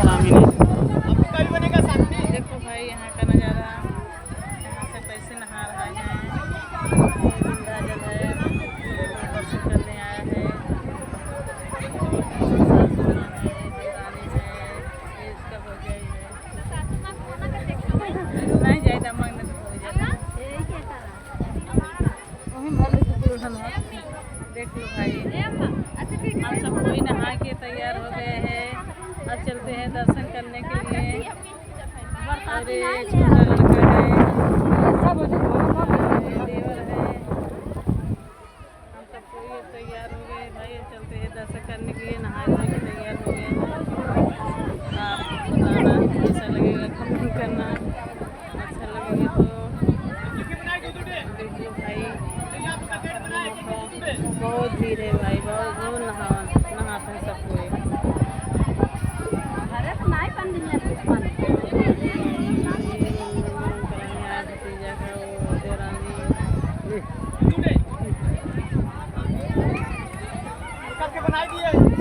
सामने। देखो भाई यहाँ का नज़ारा, यहाँ से कैसे नहा रहा है। ये विंध्याचल है, दर्शन करने आया है। देवरानी है, ये इसका भौजाई है। नहीं जाएगा मांगने तो हो जाता। देख लो भाई, हम सब कोई नहा के तैयार हो गए हैं। अब चलते हैं दर्शन करने के लिए। अरे छोटा लड़का है, देवर है, हम सब कोई तैयार हो गए भाई। चलते हैं दर्शन करने के लिए, नहा धो के तैयार हो गए हैं। आप बताना कैसा लगेगा, कमेंट करना। अच्छा लगेगा तो देखिए भाई, बहुत भीड़ है भाई, बहुत नहाते हैं सब कोई। भतीजा का वो देवरानी